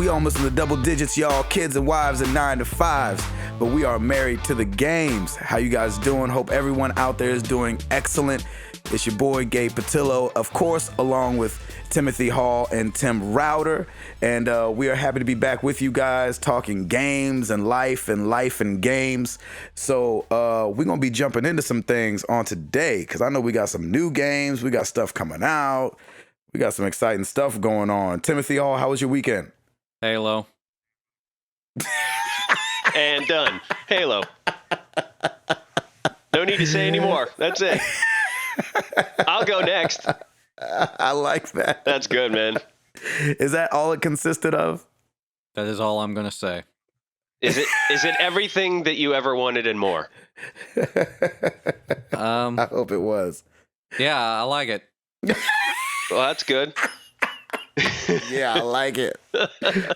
We almost in the double digits, y'all. Kids and wives and 9 to 5s. But we are married to the games. How you guys doing? Hope everyone out there is doing excellent. It's your boy, Gabe Patillo, of course, along with Timothy Hall and Tim Router. And we are happy to be back with you guys talking games and life and games. So we're going to be jumping into some things on today because I know we got some new games. We got stuff coming out. We got some exciting stuff going on. Timothy Hall, how was your weekend? Halo. And done. Halo. No need to say any more. That's it. I'll go next. I like that. That's good, man. Is that all it consisted of? That is all I'm going to say. Is it everything that you ever wanted and more? I hope it was. Yeah, I like it. Well, that's good. Yeah, I like it.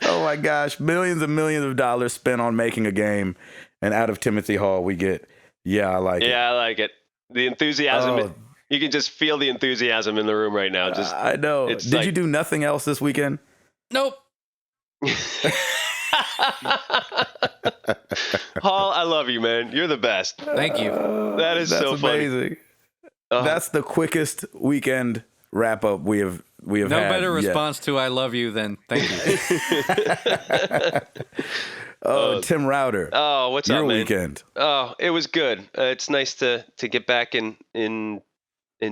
Oh my gosh, millions and millions of dollars spent on making a game, and out of Timothy Hall we get, yeah, I like it. Yeah, I like it. The enthusiasm, you can just feel the enthusiasm in the room right now. Just I know. Did you do nothing else this weekend? Nope. Hall, I love you, man. You're the best. Thank you. That is so funny. Amazing. That's the quickest weekend wrap up we have no had better yet. response to I love you than thank you. Tim Router. Oh, what's your up, man? weekend? Oh, it was good. It's nice to get back in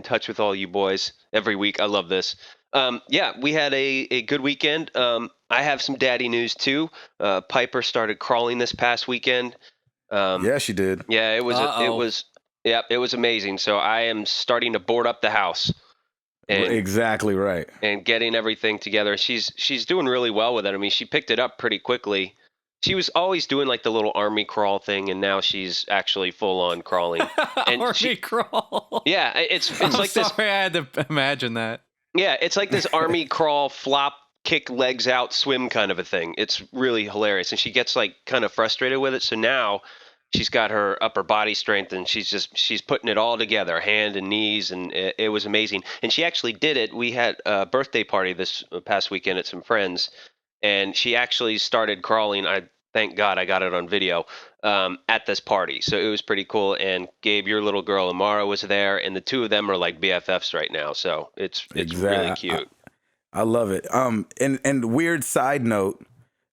touch with all you boys every week. I love this. Yeah, we had a good weekend. I have some daddy news too. Piper started crawling this past weekend. Yeah, she did. Yeah, it was amazing. So I am starting to board up the house. And, exactly right. And getting everything together. She's doing really well with it. I mean, she picked it up pretty quickly. She was always doing like the little army crawl thing, and now she's actually full on crawling. And army crawl. Yeah, it's I'm like sorry, this. I had to imagine that. Yeah, it's like this army crawl, flop, kick legs out, swim kind of a thing. It's really hilarious, and she gets like kind of frustrated with it. So now she's got her upper body strength, and she's putting it all together, hand and knees, and it was amazing. And she actually did it. We had a birthday party this past weekend at some friends, and she actually started crawling. Thank God I got it on video at this party. So it was pretty cool. And Gabe, your little girl Amara was there, and the two of them are like BFFs right now. So it's really cute. I love it. And weird side note,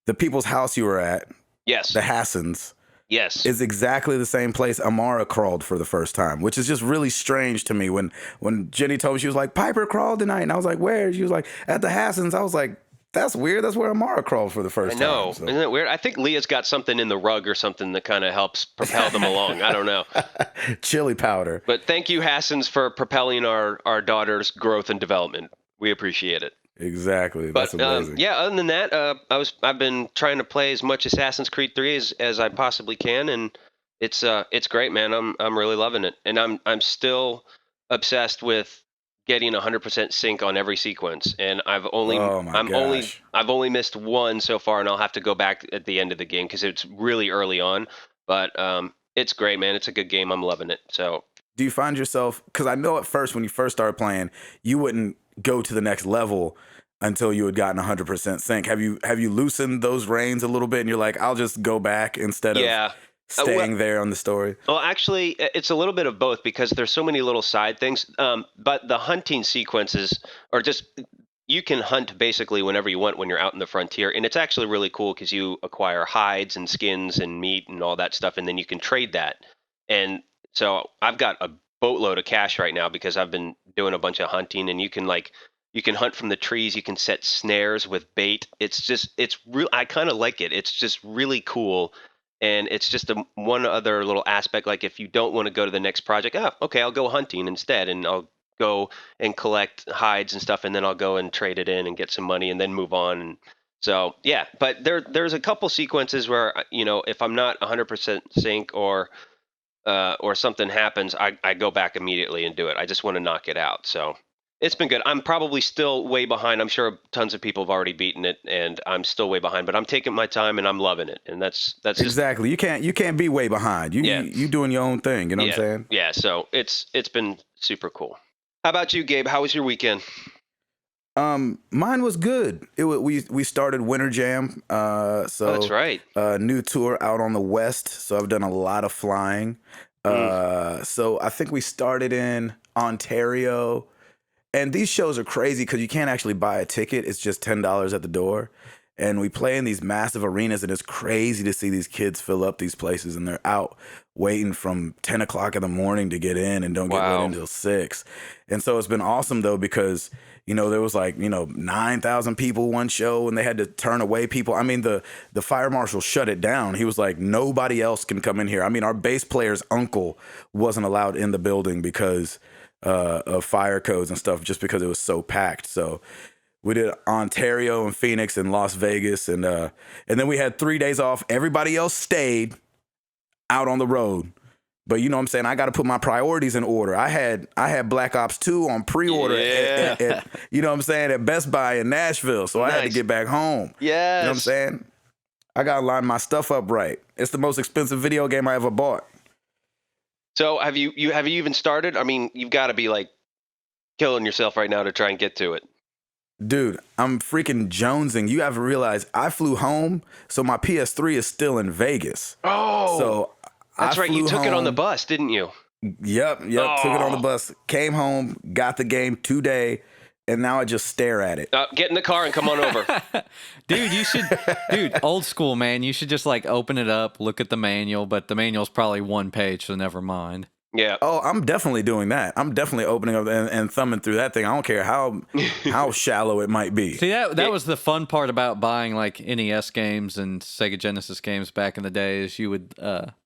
the people's house you were at, yes, the Hassans. Yes. Is exactly the same place Amara crawled for the first time, which is just really strange to me. When Jenny told me, she was like, Piper crawled tonight. And I was like, where? She was like, at the Hassans. I was like, that's weird. That's where Amara crawled for the first time. I know. So. Isn't it weird? I think Leah's got something in the rug or something that kind of helps propel them along. I don't know. Chili powder. But thank you, Hassans, for propelling our daughter's growth and development. We appreciate it. Exactly. That's amazing. Yeah, other than that, I've been trying to play as much Assassin's Creed 3 as I possibly can, and it's great, man. I'm really loving it. And I'm still obsessed with getting 100% sync on every sequence. And I've only missed one so far, and I'll have to go back at the end of the game because it's really early on. But it's great, man. It's a good game. I'm loving it. So do you find yourself, because I know at first when you first started playing, you wouldn't go to the next level until you had gotten 100% sync. Have you loosened those reins a little bit and you're like, I'll just go back instead of staying there on the story? Well, actually, it's a little bit of both because there's so many little side things. But the hunting sequences are just, you can hunt basically whenever you want when you're out in the frontier. And it's actually really cool because you acquire hides and skins and meat and all that stuff. And then you can trade that. And so I've got a boatload of cash right now because I've been doing a bunch of hunting, and you can hunt from the trees. You can set snares with bait. It's real. I kind of like it. It's just really cool. And it's just one other little aspect. Like if you don't want to go to the next project, okay, I'll go hunting instead, and I'll go and collect hides and stuff, and then I'll go and trade it in and get some money and then move on. And so, yeah, but there's a couple sequences where, if I'm not 100% sync or something happens, I go back immediately and do it. I just want to knock it out. So it's been good. I'm probably still way behind. I'm sure tons of people have already beaten it, and I'm still way behind. But I'm taking my time, and I'm loving it. And that's exactly. You can't be way behind. You doing your own thing. You know what I'm saying? Yeah. So it's been super cool. How about you, Gabe? How was your weekend? Mine was good. We started Winter Jam. Oh, that's right. New tour out on the West. So I've done a lot of flying. So I think we started in Ontario, and these shows are crazy because you can't actually buy a ticket. It's just $10 at the door. And we play in these massive arenas, and it's crazy to see these kids fill up these places, and they're out waiting from 10 o'clock in the morning to get in and don't get let in until 6. And so it's been awesome, though, because, there was 9,000 people one show, and they had to turn away people. I mean, the fire marshal shut it down. He was like, nobody else can come in here. I mean, our bass player's uncle wasn't allowed in the building because of fire codes and stuff, just because it was so packed. So we did Ontario and Phoenix and Las Vegas, and then we had 3 days off. Everybody else stayed out on the road. But you know what I'm saying? I got to put my priorities in order. I had Black Ops 2 on pre-order at you know what I'm saying, at Best Buy in Nashville. So I had to get back home. Yes. You know what I'm saying? I got to line my stuff up right. It's the most expensive video game I ever bought. So have you even started? I mean, you've got to be killing yourself right now to try and get to it. Dude, I'm freaking jonesing. You haven't realized I flew home, so my PS3 is still in Vegas. Oh, so that's right. You took it on the bus, didn't you? Yep. Took it on the bus. Came home, got the game today, and now I just stare at it. Get in the car and come on over. Dude, old school, man. You should just open it up, look at the manual, but the manual's probably one page, so never mind. Yeah. Oh, I'm definitely doing that. I'm definitely opening up and thumbing through that thing. I don't care how shallow it might be. See, that was the fun part about buying NES games and Sega Genesis games back in the day, is you would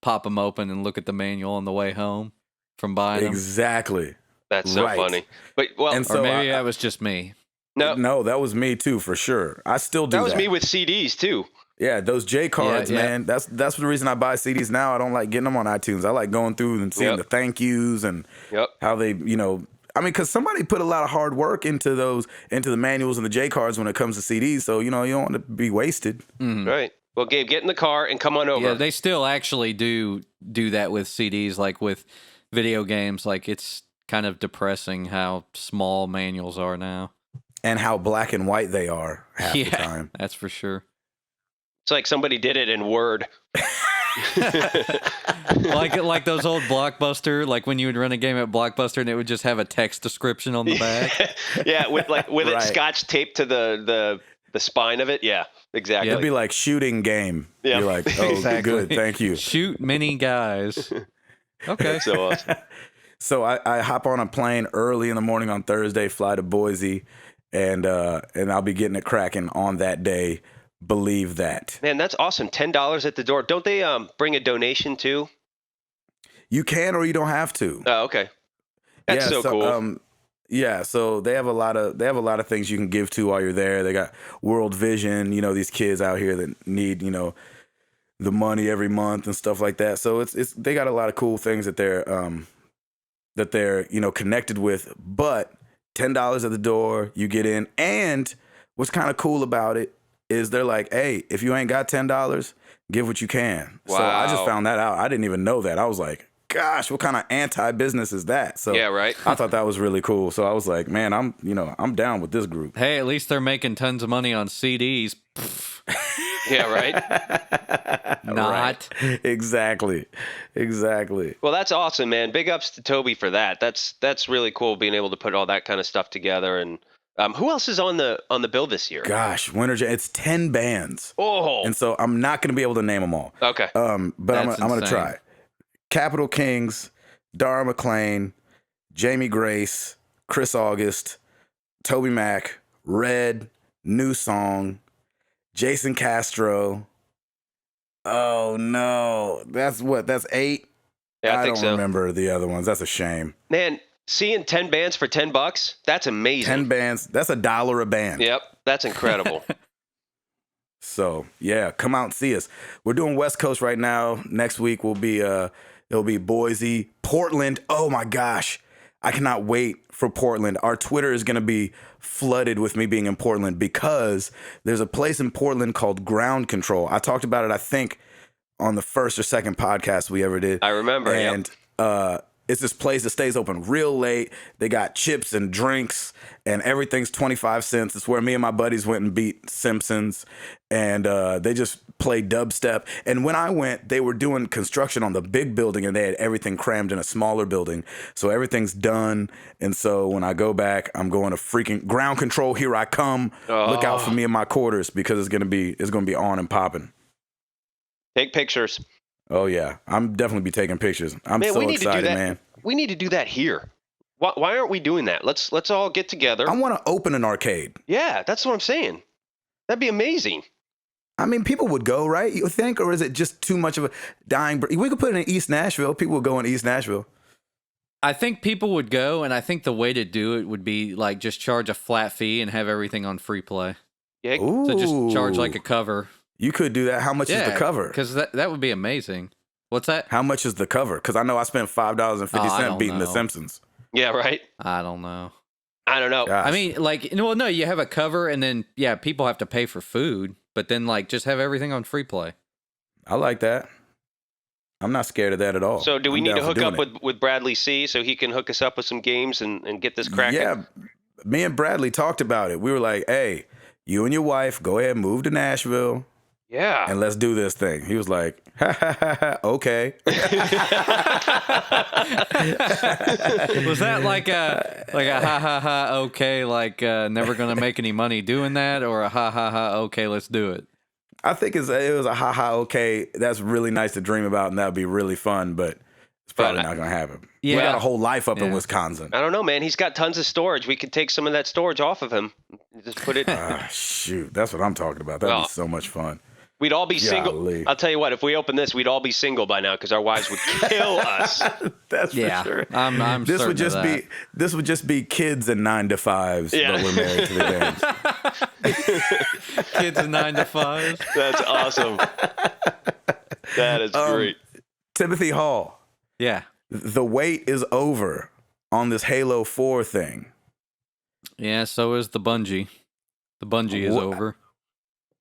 pop them open and look at the manual on the way home from buying them. Exactly. That's so funny. But or maybe that was just me. No, that was me too, for sure. I still do that. That was me with CDs too. Yeah, those J cards, man. That's the reason I buy CDs now. I don't like getting them on iTunes. I like going through and seeing the thank yous and how they, I mean, because somebody put a lot of hard work into the manuals and the J cards when it comes to CDs. So, you don't want to be wasted. Mm-hmm. Right. Well, Gabe, get in the car and come on over. Yeah, they still actually do that with CDs, with video games. It's kind of depressing how small manuals are now. And how black and white they are half the time. That's for sure. It's like somebody did it in Word. like those old Blockbuster, when you would run a game at Blockbuster and it would just have a text description on the back. Yeah, with it scotch taped to the spine of it. Yeah, exactly. It'd be like shooting game. Yeah. You're like, oh, exactly. Good, thank you. Shoot many guys. Okay. So awesome. So I hop on a plane early in the morning on Thursday, fly to Boise, and I'll be getting it cracking on that day. Believe that. Man, that's awesome. $10 at the door. Don't they bring a donation too? You can, or you don't have to. Oh, okay. That's so cool. So they have a lot of things you can give to while you're there. They got World Vision, these kids out here that need, the money every month and stuff like that. So it's they got a lot of cool things that they're connected with. But $10 at the door, you get in. And what's kind of cool about it is they're like, hey, if you ain't got $10, give what you can. Wow. So I just found that out. I didn't even know that. I was like, gosh, what kind of anti-business is that? So yeah, right. I thought that was really cool. So I was like, man, I'm down with this group. Hey, at least they're making tons of money on CDs. Yeah, right. Not. Right. Exactly. Well, that's awesome, man. Big ups to Toby for that. That's really cool, being able to put all that kind of stuff together. And who else is on the bill this year? Gosh, Winter Jam. It's 10 bands. Oh. And so I'm not going to be able to name them all. Okay. But I'm going to try. Capital Kings, Dara McClain, Jamie Grace, Chris August, Toby Mac, Red, New Song, Jason Castro. Oh no, that's 8. Yeah, I think don't remember the other ones. That's a shame. Man, seeing 10 bands for $10, that's amazing. 10 bands, that's $1 a band. Yep, that's incredible. So yeah, come out and see us. We're doing West Coast right now. Next week will be it'll be Boise, Portland. Oh my gosh, I cannot wait for Portland. Our Twitter is going to be flooded with me being in Portland because there's a place in Portland called Ground Control. I talked about it, I think, on the first or second podcast we ever did. I remember. And It's this place that stays open real late. They got chips and drinks, and everything's 25 cents. It's where me and my buddies went and beat Simpsons, and they just play dubstep. And when I went, they were doing construction on the big building, and they had everything crammed in a smaller building. So everything's done. And so when I go back, I'm going to freaking ground control. Here I come. Look out for me in my quarters, because it's gonna be on and popping. Take pictures. Oh yeah, I'm definitely be taking pictures. I'm so excited, man. We need to do that here. Why aren't we doing that? Let's all get together. I want to open an arcade. Yeah, that's what I'm saying. That'd be amazing. I mean, people would go, right? You think, or is it just too much of a dying? We could put it in East Nashville. People would go in East Nashville. I think people would go, and I think the way to do it would be like just charge a flat fee and have everything on free play. Yeah. So just charge like a cover. You could do that. How much is the cover? Because that would be amazing. What's that? How much is the cover? Because I know I spent $5.50 beating The Simpsons. Yeah, right? I don't know. Gosh. I mean, like, well, no, you have a cover, and then, yeah, people have to pay for food, but then, like, just have everything on free play. I like that. I'm not scared of that at all. So do we need to hook up with Bradley C. so he can hook us up with some games and get this cracking? Yeah, me and Bradley talked about it. We were like, hey, you and your wife, go ahead and move to Nashville. Yeah. And let's do this thing. He was like, ha, ha, ha, ha, okay. Was that like a ha ha ha okay, like never gonna make any money doing that, or a ha ha ha okay, let's do it? I think it was a ha ha okay. That's really nice to dream about, and that would be really fun, but it's probably not gonna happen. Yeah. We got a whole life up in Wisconsin. I don't know, man. He's got tons of storage. We could take some of that storage off of him. Just put it. Shoot, that's what I'm talking about. That'd be so much fun. We'd all be single. I'll tell you what, if we open this, we'd all be single by now because our wives would kill us. That's for sure. I'm this would just be kids and 9-to-5s, but we're married to the games. Kids and 9-to-5s. That's awesome. That is great. Timothy Hall. Yeah. The wait is over on this Halo 4 thing. Yeah, so is the Bungie. The Bungie is over.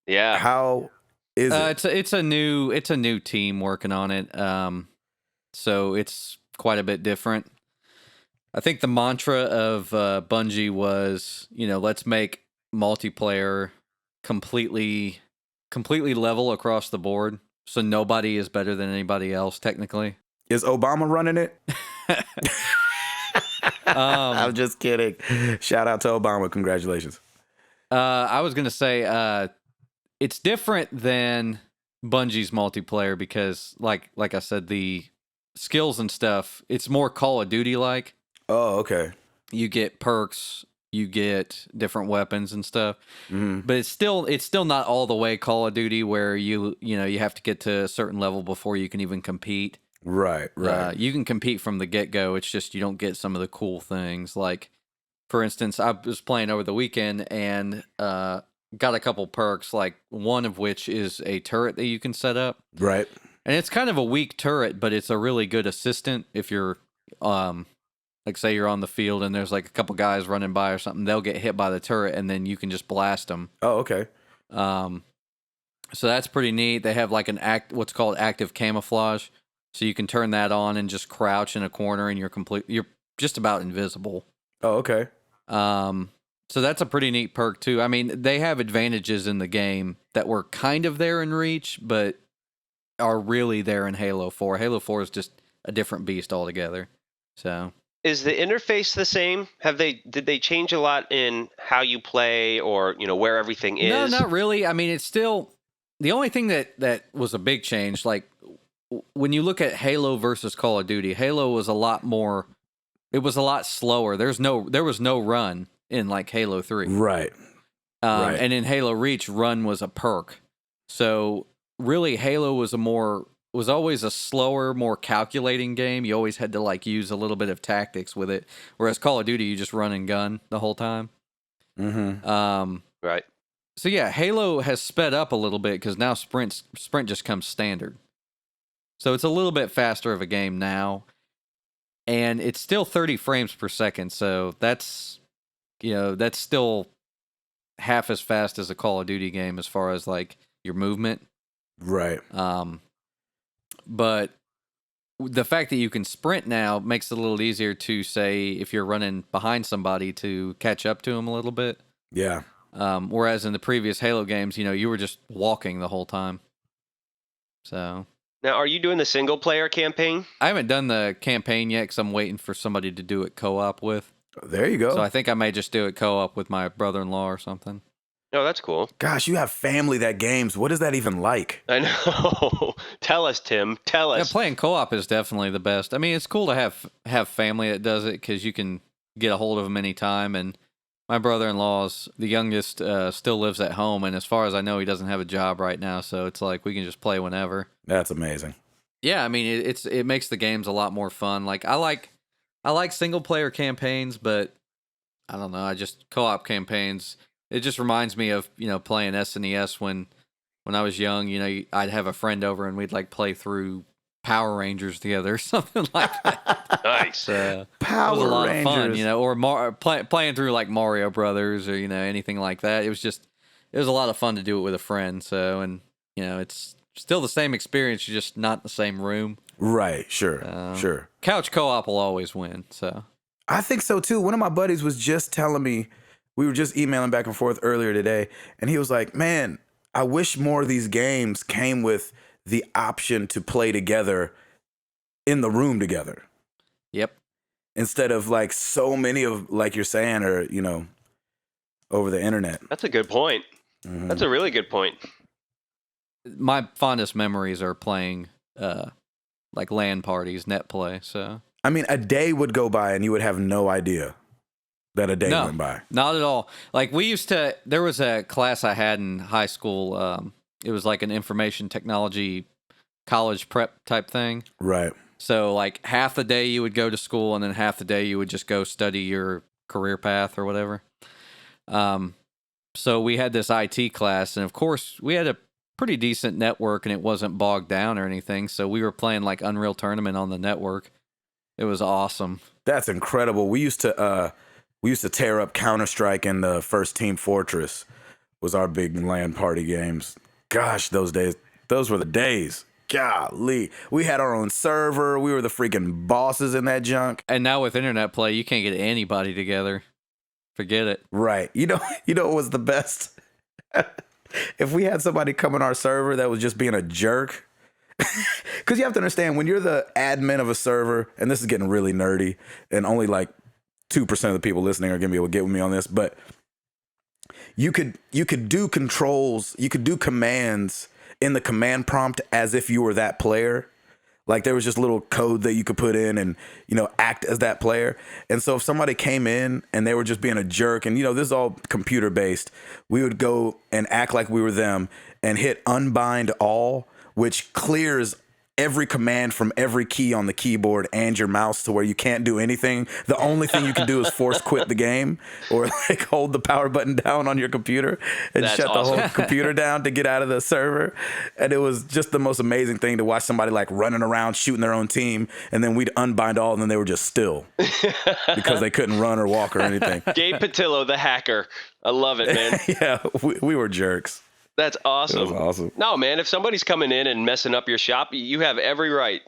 Yeah. How is it? It's a new team working on it. So it's quite a bit different. I think the mantra of Bungie was, let's make multiplayer completely level across the board, so nobody is better than anybody else technically. Is Obama running it? I'm just kidding. Shout out to Obama. Congratulations. I was gonna say it's different than Bungie's multiplayer because, like I said, the skills and stuff, it's more Call of Duty like. Oh, okay. You get perks, you get different weapons and stuff, but it's still not all the way Call of Duty where you have to get to a certain level before you can even compete. Right. You can compete from the get-go. It's just you don't get some of the cool things. Like, for instance, I was playing over the weekend and got a couple perks, like one of which is a turret that you can set up. Right. And it's kind of a weak turret, but it's a really good assistant if you're, like, say you're on the field and there's like a couple guys running by or something, they'll get hit by the turret and then you can just blast them. Oh, okay. So that's pretty neat. They have like what's called active camouflage. So you can turn that on and just crouch in a corner and you're just about invisible. Oh, okay. So that's a pretty neat perk too. I mean, they have advantages in the game that were kind of there in Reach, but are really there in Halo 4. Halo 4 is just a different beast altogether. So is the interface the same? Did they change a lot in how you play or, where everything is? No, not really. I mean, it's still the only thing that was a big change. Like when you look at Halo versus Call of Duty, Halo was a lot more. It was a lot slower. There was no run in like Halo 3. Right. Right. And in Halo Reach, run was a perk. So really, Halo was always a slower, more calculating game. You always had to like use a little bit of tactics with it. Whereas Call of Duty, you just run and gun the whole time. Mm-hmm. Right. So yeah, Halo has sped up a little bit because now sprint just comes standard. So it's a little bit faster of a game now. And it's still 30 frames per second, so that's still half as fast as a Call of Duty game as far as like your movement. Right. But the fact that you can sprint now makes it a little easier to say if you're running behind somebody to catch up to them a little bit. Yeah. Whereas in the previous Halo games, you were just walking the whole time. So Now, are you doing the single player campaign? I haven't done the campaign yet because I'm waiting for somebody to do it co-op with. There you go. So I think I may just do it co-op with my brother-in-law or something. Oh, that's cool. Gosh, you have family that games. What is that even like? I know. Tell us, Tim. Tell us. Yeah, playing co-op is definitely the best. I mean, it's cool to have family that does it because you can get a hold of them anytime. And my brother-in-law's the youngest, still lives at home, and as far as I know, he doesn't have a job right now. So it's like we can just play whenever. That's amazing. Yeah, I mean, it makes the games a lot more fun. Like I like single player campaigns, but I don't know. I just co-op campaigns. It just reminds me of playing SNES when I was young. I'd have a friend over and we'd like play through Power Rangers together or something like that. Nice. Power it was a lot Rangers. of fun, or playing through like Mario Brothers or anything like that. It was a lot of fun to do it with a friend. So it's still the same experience, you're just not in the same room. Right. Sure. Couch co-op will always win. So I think so too. One of my buddies was just telling me, we were just emailing back and forth earlier today, and he was like, man, I wish more of these games came with the option to play together in the room together. Yep. Instead of like so many of, like you're saying, or, over the internet. That's a good point. Mm-hmm. That's a really good point. My fondest memories are playing like LAN parties, net play. So I mean, a day would go by and you would have no idea that a day went by. Not at all. Like there was a class I had in high school. It was like an information technology college prep type thing. Right. So like half the day you would go to school and then half the day you would just go study your career path or whatever. So we had this IT class, and of course we had a pretty decent network and it wasn't bogged down or anything. So we were playing like Unreal Tournament on the network. It was awesome. That's incredible. We used to tear up Counter-Strike, and the first Team Fortress was our big LAN party games. Gosh, those were the days. Golly. We had our own server. We were the freaking bosses in that junk. And now with internet play, you can't get anybody together. Forget it. Right. You know what was the best? If we had somebody come on our server that was just being a jerk. Because you have to understand, when you're the admin of a server, and this is getting really nerdy, and only like 2% of the people listening are going to be able to get with me on this, but you could do controls, you could do commands in the command prompt as if you were that player. Like there was just little code that you could put in and, act as that player. And so if somebody came in and they were just being a jerk, and, this is all computer based, we would go and act like we were them and hit unbind all, which clears every command from every key on the keyboard and your mouse to where you can't do anything. The only thing you can do is force quit the game or like hold the power button down on your computer and That's shut awesome. the whole computer down to get out of the server. And it was just the most amazing thing to watch somebody like running around shooting their own team, and then we'd unbind all and then they were just still because they couldn't run or walk or anything. Gabe Patillo, the hacker. I love it, man. Yeah, we were jerks. That's awesome. That was awesome. No, man, if somebody's coming in and messing up your shop, you have every right.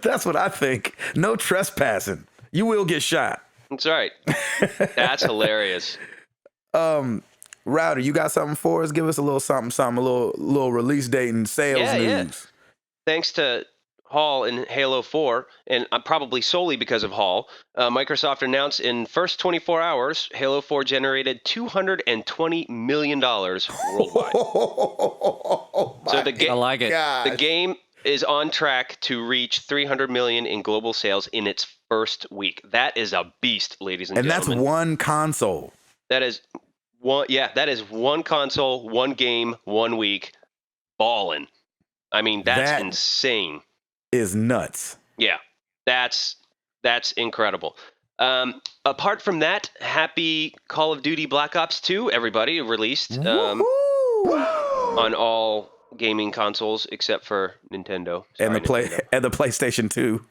That's what I think. No trespassing. You will get shot. That's right. That's hilarious. Router, you got something for us? Give us a little something, a little release date and sales news. Yeah. Thanks to Hall in Halo 4, and probably solely because of Hall, Microsoft announced in first 24 hours, Halo 4 generated $220 million worldwide. So I like it. The game is on track to reach 300 million in global sales in its first week. That is a beast, ladies and gentlemen. And that's one console. That is one console, one game, 1 week, ballin'. I mean, that's insane. Is nuts. Yeah, that's incredible. Apart from that, happy Call of Duty Black Ops 2, everybody, released on all gaming consoles except for Nintendo. Sorry, and the PlayStation 2.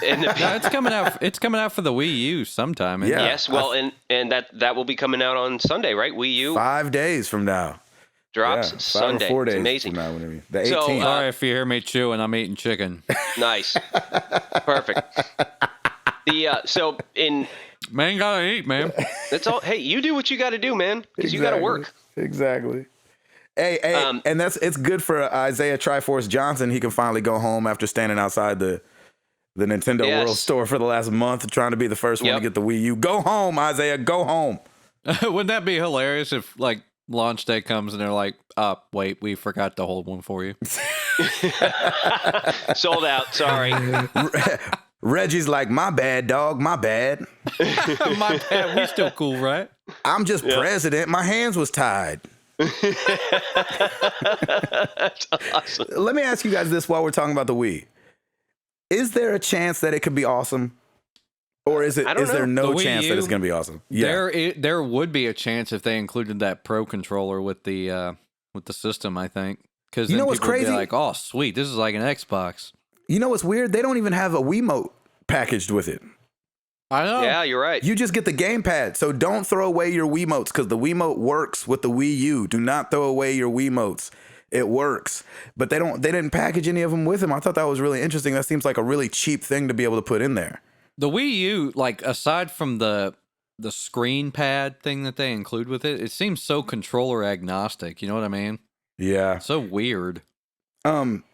No, it's coming out. It's coming out for the Wii U sometime. Yeah. Yes, well, and that will be coming out on Sunday, right? Wii U. 5 days from now. Drops Yeah, 5 Sunday. or 4 It's days amazing. from now, whenever the 18th. So, Sorry if you hear me chewing. I'm eating chicken. Nice. Perfect. So in Man, gotta eat, man. that's all. Hey, you do what you got to do, man, because you got to work. Exactly. Hey, and it's good for Isaiah Triforce Johnson. He can finally go home after standing outside the Nintendo World Store for the last month, trying to be the first one to get the Wii U. Go home, Isaiah. Go home. Wouldn't that be hilarious if like launch day comes and they're like, wait, we forgot to hold one for you. Sold out. Sorry. Reggie's like, my bad, dog. My bad. My bad. We still cool, right? I'm just president. My hands was tied. That's awesome. Let me ask you guys this while we're talking about the Wii. Is there a chance that it could be awesome? Or is there no chance that it's going to be awesome? Yeah. There would be a chance if they included that Pro controller with the system, I think. Because you know what's crazy? Be like, oh, sweet, this is like an Xbox. You know what's weird? They don't even have a Wiimote packaged with it. I know. Yeah, you're right. You just get the gamepad. So don't throw away your Wiimotes because the Wiimote works with the Wii U. Do not throw away your Wiimotes. It works. But they didn't package any of them with them. I thought that was really interesting. That seems like a really cheap thing to be able to put in there. The Wii U, like aside from the screen pad thing that they include with it, it seems so controller agnostic. You know what I mean? Yeah. So weird.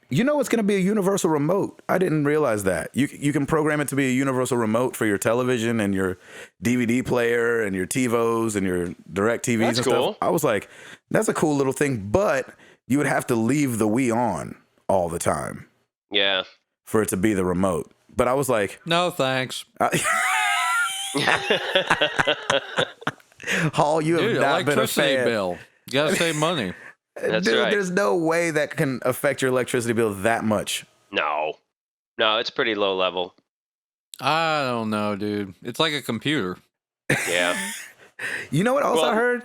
You know it's going to be a universal remote. I didn't realize that. You can program it to be a universal remote for your television and your DVD player and your TiVos and your direct TVs and cool. stuff. I was like, that's a cool little thing, but you would have to leave the Wii on all the time. Yeah. For it to be the remote. But I was like, no, thanks. Hall, you have not been a fan. Bill. You got to save money. That's Dude, right. There's no way that can affect your electricity bill that much. No, it's pretty low level. I don't know, dude. It's like a computer. Yeah. You know what else I heard?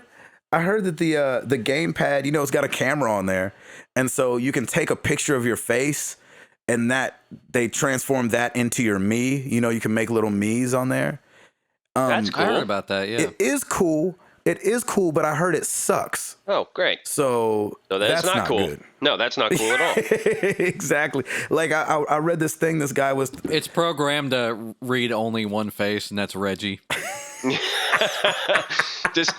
I heard that the gamepad, it's got a camera on there. And so you can take a picture of your face and that they transform that into your Me. You can make little Me's on there. That's cool. I heard about that, yeah. It is cool. But I heard it sucks. Oh, great. So that's not cool. Good. No, that's not cool at all. Exactly. Like I read this thing. This guy was. It's programmed to read only one face, and that's Reggie. Just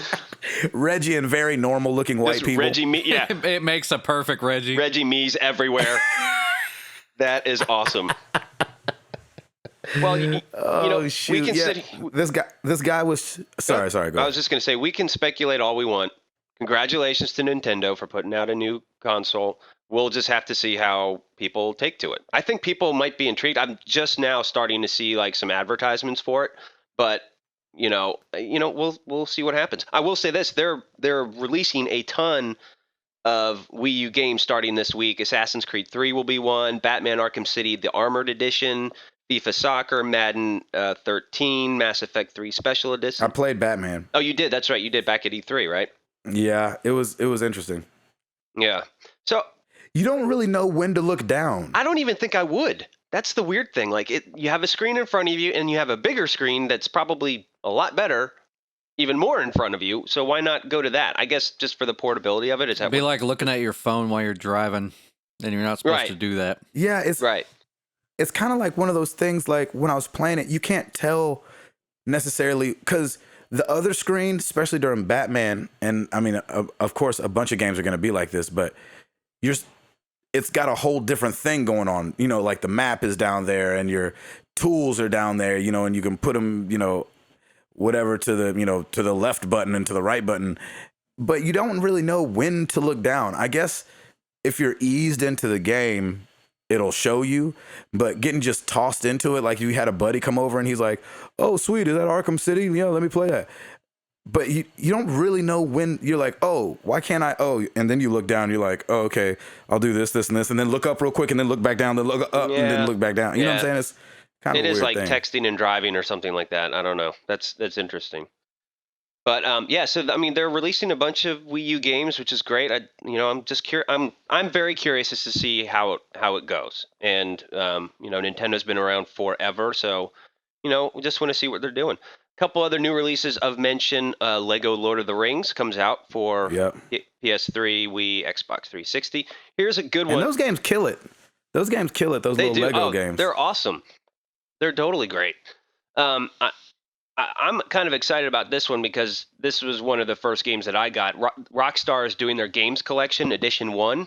Reggie and very normal looking white people. Reggie Me. Yeah. It makes a perfect Reggie. Reggie Me's everywhere. That is awesome. Well, shoot. we can sit. This guy was. Sorry. Go ahead. I was just going to say, we can speculate all we want. Congratulations to Nintendo for putting out a new console. We'll just have to see how people take to it. I think people might be intrigued. I'm just now starting to see like some advertisements for it, but we'll see what happens. I will say this: they're releasing a ton of Wii U games starting this week. Assassin's Creed 3 will be one. Batman: Arkham City, the Armored Edition. FIFA Soccer, Madden 13, Mass Effect 3 Special Edition. I played Batman. Oh, you did? That's right. You did back at E3, right? Yeah, it was interesting. Yeah. So you don't really know when to look down. I don't even think I would. That's the weird thing. Like you have a screen in front of you, and you have a bigger screen that's probably a lot better, even more in front of you. So why not go to that? I guess just for the portability of it. It'd be like looking at your phone while you're driving, and you're not supposed to do that. Yeah, it's right. It's kind of like one of those things, like when I was playing it, you can't tell necessarily, because the other screen, especially during Batman, and I mean, of course, a bunch of games are going to be like this, but it's got a whole different thing going on. Like the map is down there and your tools are down there, and you can put them, whatever to the left button and to the right button, but you don't really know when to look down. I guess if you're eased into the game, it'll show you, but getting just tossed into it, like you had a buddy come over and he's like, oh, sweet, is that Arkham City? Yeah, let me play that. But you don't really know when. You're like, oh, why can't I? Oh, and then you look down, you're like, oh, okay, I'll do this, and this, and then look up real quick, and then look back down, then look up, and then look back down. You know what I'm saying? It's kind of a weird thing. It is like texting and driving or something like that. I don't know. That's interesting. But so I mean, they're releasing a bunch of Wii U games, which is great. I'm just curious. I'm very curious as to see how it goes. And Nintendo's been around forever, so we just want to see what they're doing. A couple other new releases of mention: Lego Lord of the Rings comes out for PS3, Wii, Xbox 360. Here's a good one. And those games kill it. Those games kill it. Those little Lego games. They're awesome. They're totally great. I'm kind of excited about this one because this was one of the first games that I got. Rockstar is doing their Games Collection Edition 1,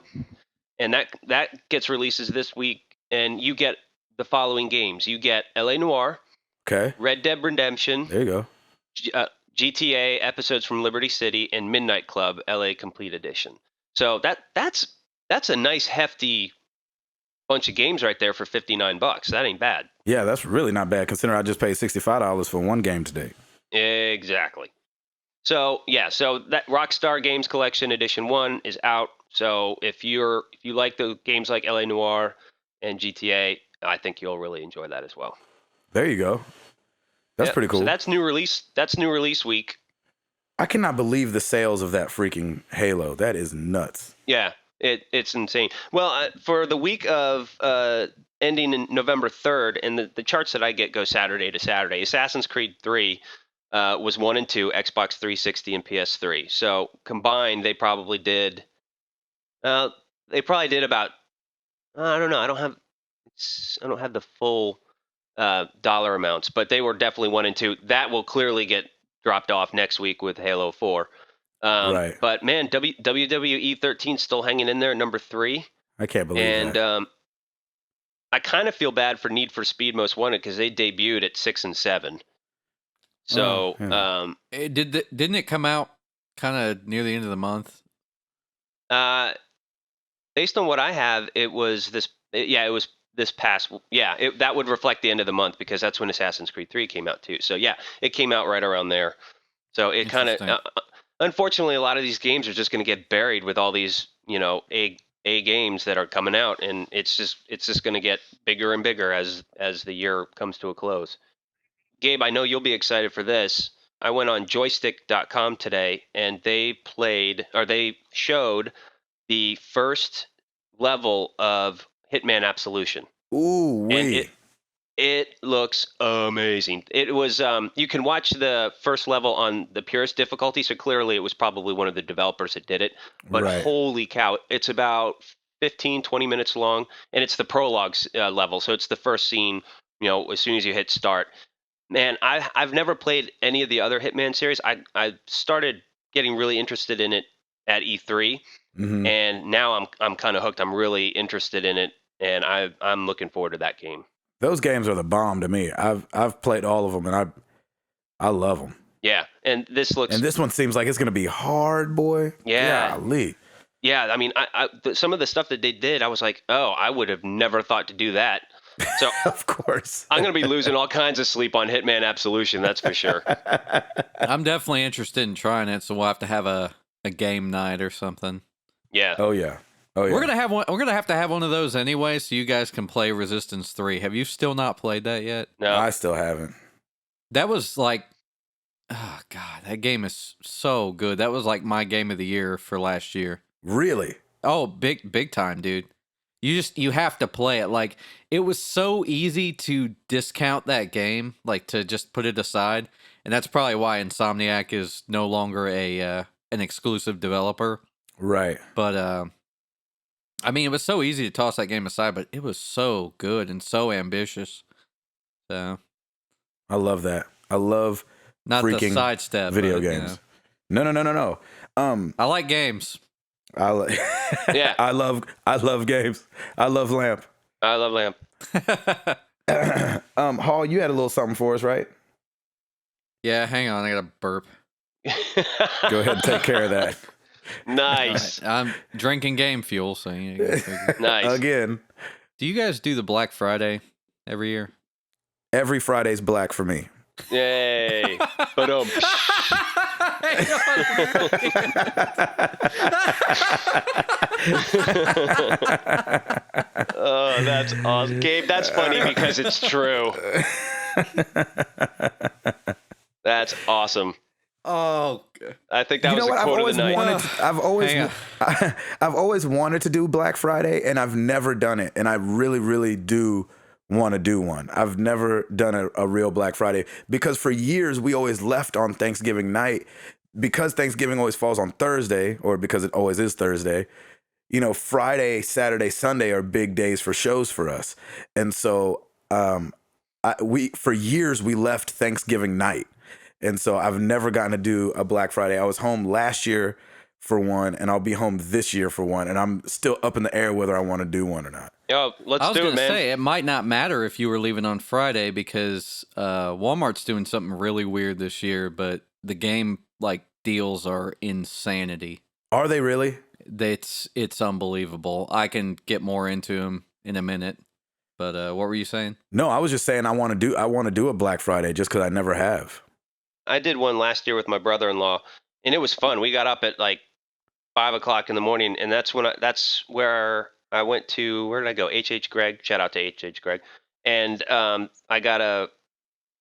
and that gets releases this week, and you get the following games. You get L.A. Noire, Red Dead Redemption, there you go, GTA Episodes from Liberty City, and Midnight Club L.A. Complete Edition. So that's a nice hefty bunch of games right there for $59. That ain't bad. Yeah, that's really not bad considering I just paid $65 for one game today. Exactly. So that Rockstar Games Collection Edition 1 is out. So if you like the games like LA Noire and GTA, I think you'll really enjoy that as well. There you go. That's pretty cool. So that's new release week. I cannot believe the sales of that freaking Halo. That is nuts. Yeah. It's insane. Well, for the week of ending in November 3rd, and the charts that I get go Saturday to Saturday, Assassin's Creed 3 was 1 and 2, Xbox 360 and PS3. So combined, they probably did about, I don't know, I don't have the full dollar amounts, but they were definitely 1 and 2. That will clearly get dropped off next week with Halo 4. Right. But man, WWE 13 still hanging in there at number 3. I can't believe that. And I kind of feel bad for Need for Speed Most Wanted because they debuted at 6 and 7. So didn't it come out kind of near the end of the month? Based on what I have, it was this. It was this past. Yeah, that would reflect the end of the month because that's when Assassin's Creed 3 came out too. So yeah, it came out right around there. So it kind of. Unfortunately, a lot of these games are just going to get buried with all these, A games that are coming out, and it's just going to get bigger and bigger as the year comes to a close. Gabe, I know you'll be excited for this. I went on joystick.com today, and they showed the first level of Hitman Absolution. Ooh, and it looks amazing. It was you can watch the first level on the purest difficulty, so clearly it was probably one of the developers that did it. But holy cow, it's about 15-20 minutes long, and it's the prologue level, so it's the first scene, as soon as you hit start. Man, I've never played any of the other Hitman series. I started getting really interested in it at E3, and now I'm kind of hooked. I'm really interested in it, and I'm looking forward to that game. Those games are the bomb to me. I've played all of them, and I love them. Yeah, and this one seems like it's going to be hard, boy. Yeah. Golly. Yeah, I mean, some of the stuff that they did, I was like, oh, I would have never thought to do that. So of course, I'm going to be losing all kinds of sleep on Hitman Absolution. That's for sure. I'm definitely interested in trying it, so we'll have to have a game night or something. Yeah. Oh yeah. We're gonna have one. We're gonna have to have one of those anyway, so you guys can play Resistance 3. Have you still not played that yet? No, I still haven't. That was like, oh god, that game is so good. That was like my game of the year for last year. Really? Oh, big time, dude. You have to play it. Like, it was so easy to discount that game, like to just put it aside, and that's probably why Insomniac is no longer an exclusive developer. Right. But I mean, it was so easy to toss that game aside, but it was so good and so ambitious. So, I love that. I love not freaking the sidestep video games. No. I like games. Yeah. I love games. I love Lamp. I love Lamp. Hall, you had a little something for us, right? Yeah, hang on, I got a burp. Go ahead and take care of that. Nice. I'm drinking game fuel, so nice. Again. Do you guys do the Black Friday every year? Every Friday's black for me. Yay. But Oh, that's awesome. Gabe, that's funny because it's true. That's awesome. Oh, I think that was a quote of the night. I've always wanted to do Black Friday, and I've never done it. And I really, really do want to do one. I've never done a real Black Friday because for years we always left on Thanksgiving night because Thanksgiving always falls on Thursday, or because it always is Thursday. Friday, Saturday, Sunday are big days for shows for us. And so we for years we left Thanksgiving night. And so I've never gotten to do a Black Friday. I was home last year for one, and I'll be home this year for one, and I'm still up in the air whether I want to do one or not. Yo, let's do it, man. I was going to say, it might not matter if you were leaving on Friday because Walmart's doing something really weird this year, but the game deals are insanity. Are they really? It's unbelievable. I can get more into them in a minute, but what were you saying? No, I was just saying I want to do a Black Friday just because I never have. I did one last year with my brother-in-law, and it was fun. We got up at 5 o'clock in the morning, and that's where I went to. Where did I go? H.H. Gregg. Shout out to H.H. Gregg. And I got a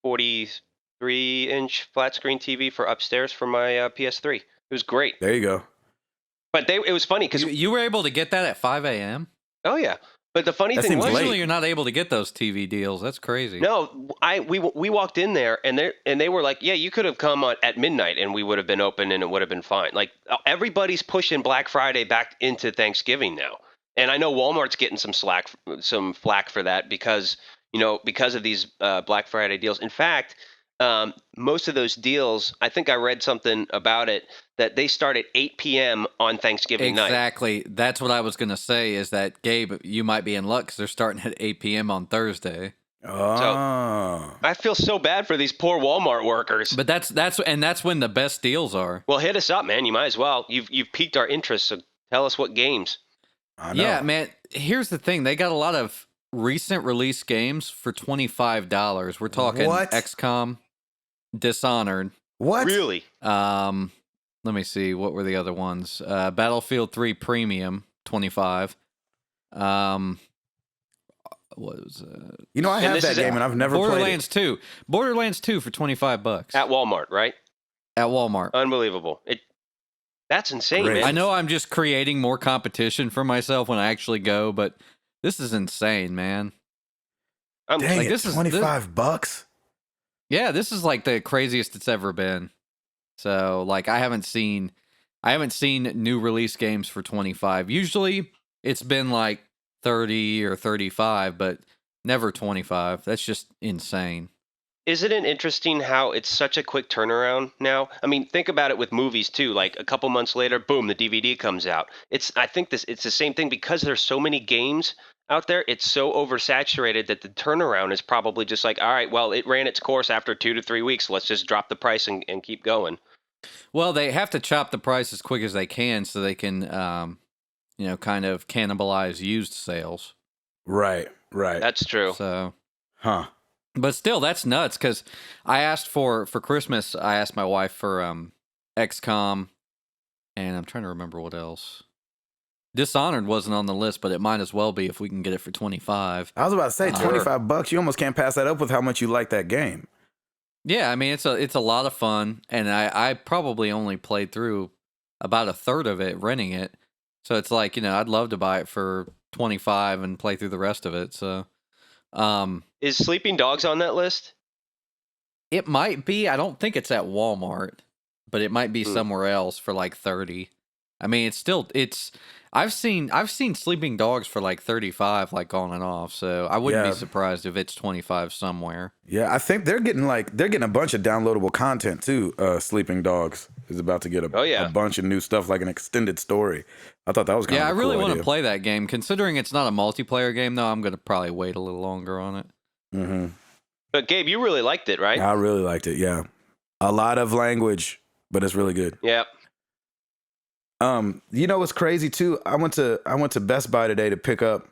43-inch flat screen TV for upstairs for my PS3. It was great. There you go. But it was funny because you were able to get that at 5 a.m.? Oh yeah. But the funny thing was, usually you're not able to get those TV deals. That's crazy. No, we walked in there and they were like, yeah, you could have come at midnight and we would have been open and it would have been fine. Everybody's pushing Black Friday back into Thanksgiving now, and I know Walmart's getting some flack for that because of these Black Friday deals. In fact, most of those deals, I think I read something about it, that they start at 8 p.m. on Thanksgiving night. Exactly. That's what I was going to say is that, Gabe, you might be in luck because they're starting at 8 p.m. on Thursday. Oh. So, I feel so bad for these poor Walmart workers. But that's when the best deals are. Well, hit us up, man. You might as well. You've piqued our interest, so tell us what games. I know. Yeah, man. Here's the thing. They got a lot of recent release games for $25. We're talking What? XCOM, Dishonored. What? Really? Let me see. What were the other ones? Battlefield 3 Premium, $25. What was I have that game and I've never played it. Borderlands 2. Borderlands 2 for $25. At Walmart, right? At Walmart. Unbelievable. That's insane, Great. man. I know I'm just creating more competition for myself when I actually go, but this is insane, man. Dang it, this is $25? Yeah, this is the craziest it's ever been. So I haven't seen new release games for 25. Usually it's been 30 or 35, but never 25. That's just insane. Isn't it interesting how it's such a quick turnaround now? I mean, think about it with movies too. A couple months later, boom, the DVD comes out. I think it's the same thing because there's so many games out there. It's so oversaturated that the turnaround is probably just all right, well, it ran its course after 2 to 3 weeks. Let's just drop the price and keep going. Well, they have to chop the price as quick as they can so they can, kind of cannibalize used sales. Right. That's true. So, huh. But still, that's nuts because I asked for Christmas, I asked my wife for XCOM, and I'm trying to remember what else. Dishonored wasn't on the list, but it might as well be if we can get it for 25. I was about to say $25. You almost can't pass that up with how much you like that game. Yeah, I mean it's a lot of fun, and I probably only played through about a third of it, renting it. So it's I'd love to buy it for 25 and play through the rest of it. So, is Sleeping Dogs on that list? It might be. I don't think it's at Walmart, but it might be somewhere else for 30. I mean, I've seen Sleeping Dogs for 35, on and off. So I wouldn't be surprised if it's 25 somewhere. Yeah, I think they're getting a bunch of downloadable content too. Sleeping Dogs is about to get a bunch of new stuff, like an extended story. I thought that was kind of a cool idea. I really want to play that game. Considering it's not a multiplayer game, though, I'm going to probably wait a little longer on it. Mm-hmm. But Gabe, you really liked it, right? I really liked it. Yeah, a lot of language, but it's really good. Yeah. What's crazy too? I went to Best Buy today to pick up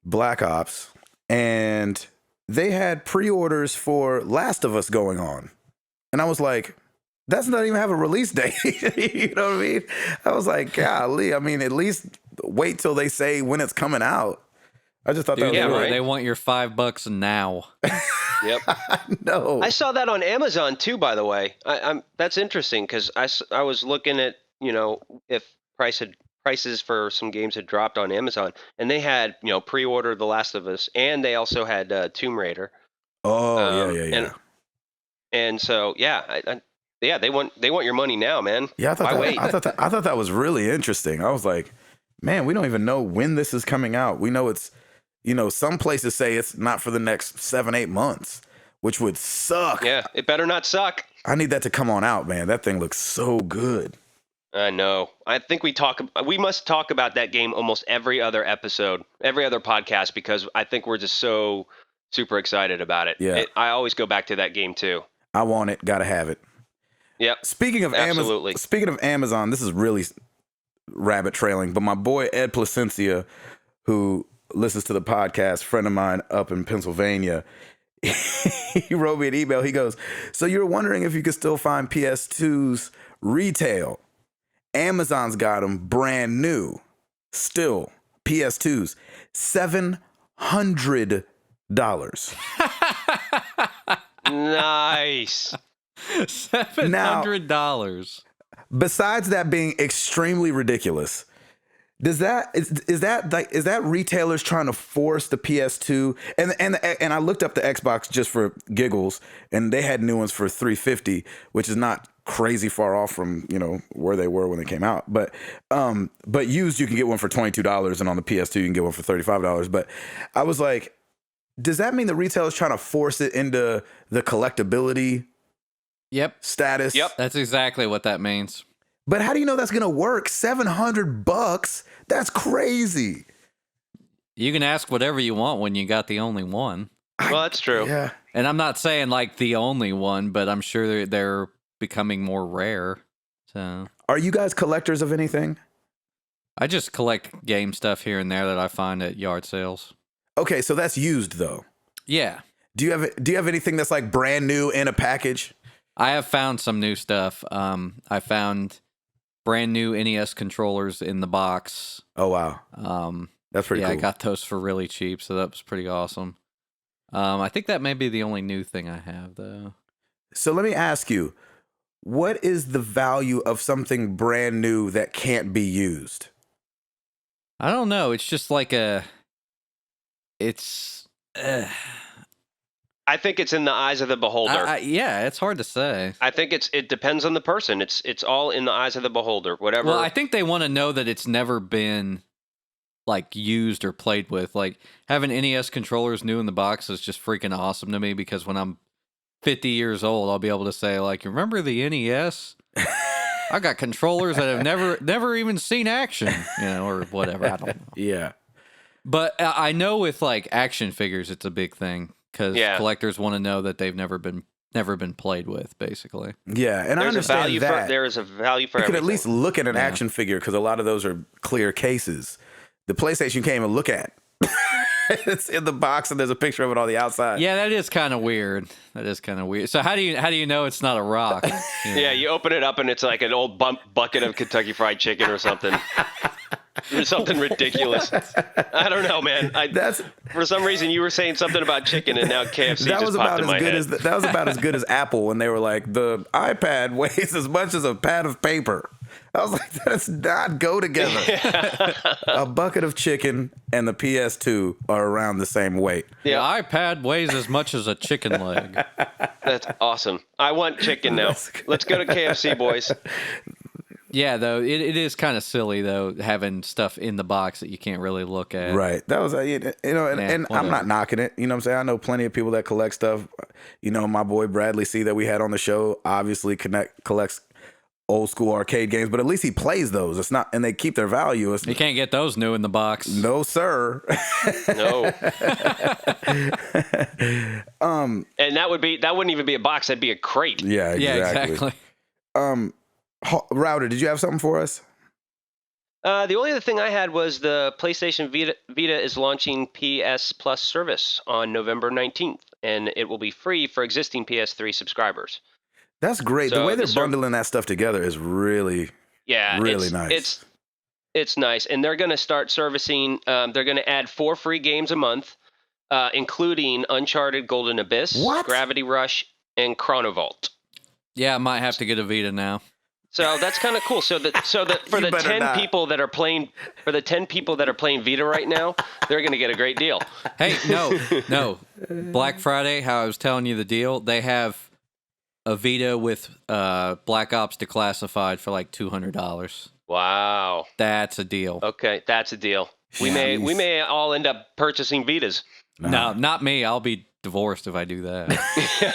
Black Ops, and they had pre-orders for Last of Us going on. And I was like, that's not even have a release date. You know what I mean? I was like, golly, I mean, at least wait till they say when it's coming out. I just thought that was right. They want your $5 now. Yep. No. I saw that on Amazon too, by the way. That's interesting because I was looking at, if price had prices for some games had dropped on Amazon, and they had pre-ordered The Last of Us, and they also had Tomb Raider. Oh, yeah, And so yeah, they want your money now, man. Yeah, Why wait? I thought that was really interesting. I was like, man, we don't even know when this is coming out. We know it's, some places say it's not for the next 7-8 months, which would suck. Yeah, it better not suck. I need that to come on out, man. That thing looks so good. I know. I think we must talk about that game almost every other episode, every other podcast, because I think we're just so super excited about it. Yeah. I always go back to that game too. I want it. Gotta have it. Yep. Speaking of Amazon, this is really rabbit trailing, but my boy Ed Placencia, who listens to the podcast, friend of mine up in Pennsylvania, he wrote me an email. He goes, so you're wondering if you could still find PS2s retail. Amazon's got them brand new. Still, PS2s, $700. Nice. $700. Besides that being extremely ridiculous, is that retailers trying to force the PS2? And I looked up the Xbox just for giggles, and they had new ones for $350, which is not crazy far off from where they were when they came out. But used you can get one for $22, and on the PS2 you can get one for $35. But I was like, does that mean the retailer's trying to force it into the collectability status? Yep. That's exactly what that means. But how do you know that's going to work? $700? That's crazy. You can ask whatever you want when you got the only one. Well, that's true. Yeah. And I'm not saying like the only one, but I'm sure they're becoming more rare. So, are you guys collectors of anything? I just collect game stuff here and there that I find at yard sales. Okay, so that's used though. Yeah. Do you have anything that's like brand new in a package? I have found some new stuff. I found brand new NES controllers in the box. Oh wow. That's pretty cool. I got those for really cheap, so that was pretty awesome. I think that may be the only new thing I have though. So let me ask you, what is the value of something brand new that can't be used? I don't know. It's just like I think it's in the eyes of the beholder. Yeah, it's hard to say. I think it depends on the person. It's all in the eyes of the beholder. Whatever. Well, I think they want to know that it's never been like used or played with. Like having NES controllers new in the box is just freaking awesome to me, because when I'm 50 years old, I'll be able to say like, you remember the NES? I got controllers that have never even seen action, or whatever. I don't know. Yeah. But I know with like action figures, it's a big thing, because collectors want to know that they've never been played with, basically. Yeah, and I understand that. There is a value for you everything. could at least look at an action figure, because a lot of those are clear cases. The PlayStation you can't even look at. It's in the box and there's a picture of it on the outside. Yeah, that is kind of weird. So how do you know it's not a rock? Yeah, you open it up and it's like an old bucket of Kentucky Fried Chicken or something. Or something ridiculous. I don't know, man. For some reason you were saying something about chicken, and now KFC just popped in my head. That was about as good as Apple when they were like, the iPad weighs as much as a pad of paper. I was like, that does not go together. A bucket of chicken and the PS2 are around the same weight. Yeah, the iPad weighs as much as a chicken leg. That's awesome. I want chicken now. Let's go to KFC, boys. Yeah, though, it is kind of silly, though, having stuff in the box that you can't really look at. Right. That was, and I'm not knocking it. You know what I'm saying? I know plenty of people that collect stuff. My boy Bradley C that we had on the show obviously collects old school arcade games, but at least he plays those. It's not, and they keep their value. You can't get those new in the box. No, sir. No. And that wouldn't even be a box. That'd be a crate. Yeah, exactly. Yeah, exactly. Router, did you have something for us? The only other thing I had was the PlayStation Vita is launching PS Plus service on November 19th, and it will be free for existing PS3 subscribers. That's great. So the way they're bundling that stuff together is really nice. It's nice, and they're going to start servicing. They're going to add 4 free games a month, including Uncharted Golden Abyss, Gravity Rush, and Chronovault. Yeah, I might have to get a Vita now. So that's kind of cool. So that for You the better 10 not. people that are playing Vita right now, they're going to get a great deal. Hey, no. Black Friday, how I was telling you the deal, they have a Vita with Black Ops Declassified for like $200. Wow. That's a deal. Okay, that's a deal. We Jeez. may all end up purchasing Vitas. No, not me. I'll be divorced if I do that.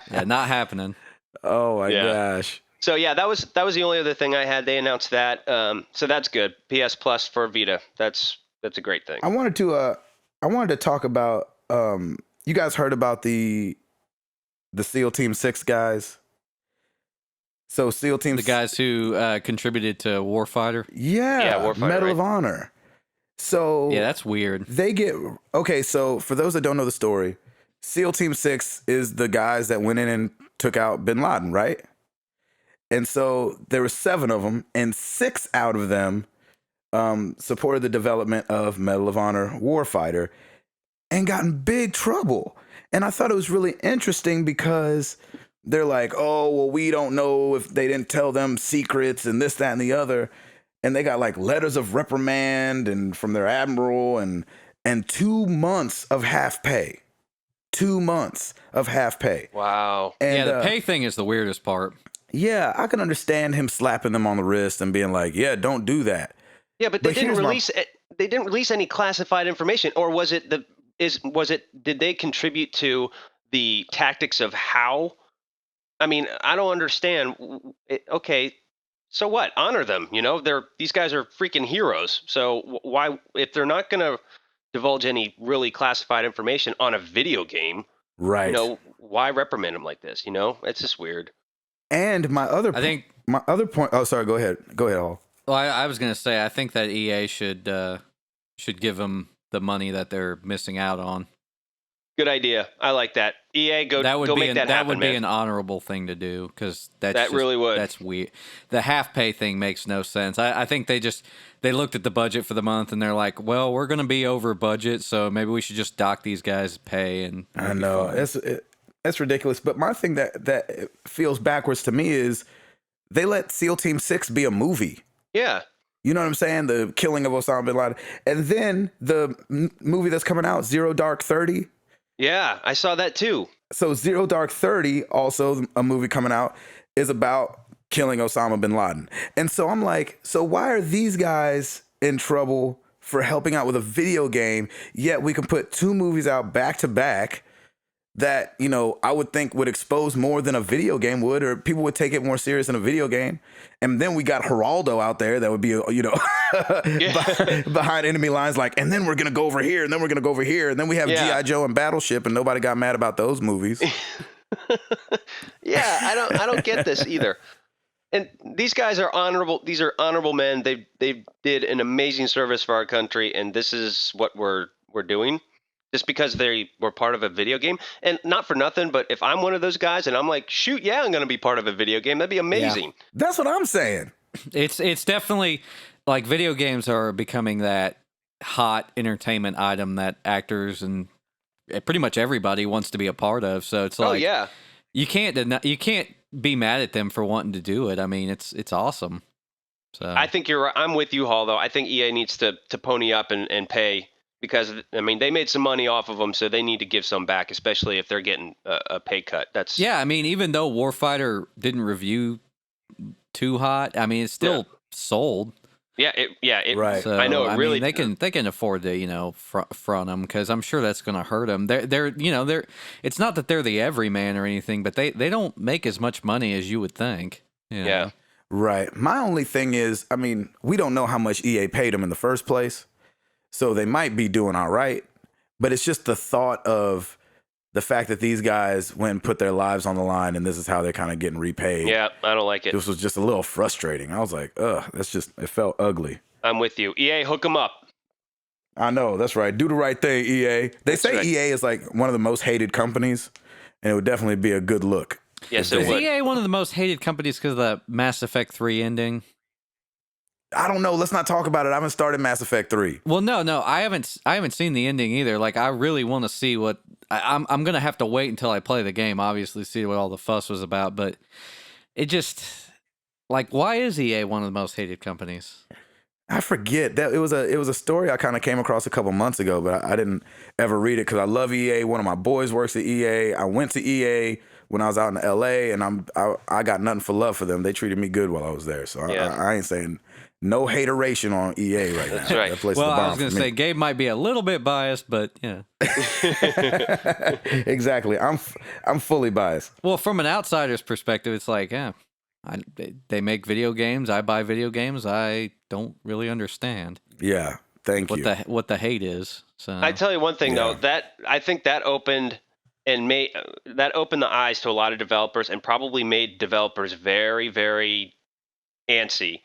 Yeah, not happening. Oh my Yeah. gosh. So yeah, that was the only other thing I had. They announced that. So that's good. PS Plus for Vita. That's a great thing. I wanted to talk about you guys heard about the SEAL Team 6 guys? So SEAL Team The guys who contributed to Warfighter. Yeah, Warfighter, Medal right. of Honor. So Yeah, that's weird. they get okay, so for those that don't know the story, SEAL Team 6 is the guys that went in and took out bin Laden, right? And so there were 7 of them, and 6 out of them supported the development of Medal of Honor Warfighter and got in big trouble. And I thought it was really interesting because they're like, oh, well, we don't know if they didn't tell them secrets and this, that, and the other. And they got like letters of reprimand and from their admiral and 2 months of half pay. 2 months of half pay. Wow. And, Yeah, the pay thing is the weirdest part. Yeah, I can understand him slapping them on the wrist and being like, yeah, don't do that. Yeah, but they But didn't here's my- release they didn't release any classified information, or was it did they contribute to the tactics of how? I mean, I don't understand. Okay, so what? Honor them, these guys are freaking heroes. So why, if they're not going to divulge any really classified information on a video game, Right. why reprimand them like this? It's just weird. And my other point, oh, sorry, go ahead, Hall. Well, I was going to say, I think that EA should give them the money that they're missing out on. Good idea. I like that. EA, go make that happen, that would be man. an honorable thing to do, because Really would. That's weird. The half pay thing makes no sense. I think they looked at the budget for the month and they're like, well, we're going to be over budget, so maybe we should just dock these guys' pay. And I know it's ridiculous. But my thing that feels backwards to me is they let SEAL Team 6 be a movie. Yeah. You know what I'm saying? The killing of Osama bin Laden. And then the movie that's coming out, Zero Dark 30. Yeah, I saw that too. So Zero Dark 30, also a movie coming out, is about killing Osama bin Laden. And so I'm like, so why are these guys in trouble for helping out with a video game, yet we can put 2 movies out back to back that, I would think would expose more than a video game would, or people would take it more serious than a video game. And then we got Geraldo out there that would be, behind enemy lines, like, and then we're going to go over here, and then we're going to go over here. And then we have G.I. Joe and Battleship, and nobody got mad about those movies. Yeah, I don't get this either. And these guys are honorable. These are honorable men. They did an amazing service for our country, and this is what we're doing. Just because they were part of a video game. And not for nothing, but if I'm one of those guys and I'm like, shoot, yeah, I'm going to be part of a video game, that'd be amazing. Yeah. That's what I'm saying. It's definitely, like, video games are becoming that hot entertainment item that actors and pretty much everybody wants to be a part of. So it's like, yeah, you can't be mad at them for wanting to do it. I mean, it's awesome. So I think you're right. I'm with you, Hall, though. I think EA needs to pony up and pay. Because, I mean, they made some money off of them, so they need to give some back, especially if they're getting a pay cut. Yeah, I mean, even though Warfighter didn't review too hot, I mean, it's still sold. Yeah, right. So, I know, really. Mean, they can afford to, front them, because I'm sure that's going to hurt them. They're it's not that they're the everyman or anything, but they don't make as much money as you would think. Yeah. Right. My only thing is, I mean, we don't know how much EA paid them in the first place. So they might be doing all right, but it's just the thought of the fact that these guys went and put their lives on the line, and this is how they're kind of getting repaid. Yeah, I don't like it. This was just a little frustrating. I was like, ugh, it felt ugly. I'm with you. EA, hook them up. I know, that's right. Do the right thing, EA. They say right. EA is like one of the most hated companies, and it would definitely be a good look. Yes, Is it would. EA one of the most hated companies because of the Mass Effect 3 ending? I don't know. Let's not talk about it. I haven't started Mass Effect 3. Well, no, I haven't seen the ending either. Like, I really want to see what I'm gonna have to wait until I play the game, obviously, see what all the fuss was about. But it just like, why is EA one of the most hated companies? I forget that it was a story I kind of came across a couple months ago, but I didn't ever read it because I love EA. One of my boys works at EA. I went to EA when I was out in LA, and I got nothing for love for them. They treated me good while I was there, so I ain't saying no hateration on EA right now. That's right. That place Well, is the I bomb was going for to me. say Gabe might be a little bit biased, but yeah. Exactly. I'm fully biased. Well, from an outsider's perspective, it's like, yeah, they make video games. I buy video games. I don't really understand Yeah. Thank you. what the hate is. So I tell you one thing though, Yeah. that I think that opened the eyes to a lot of developers and probably made developers very, very antsy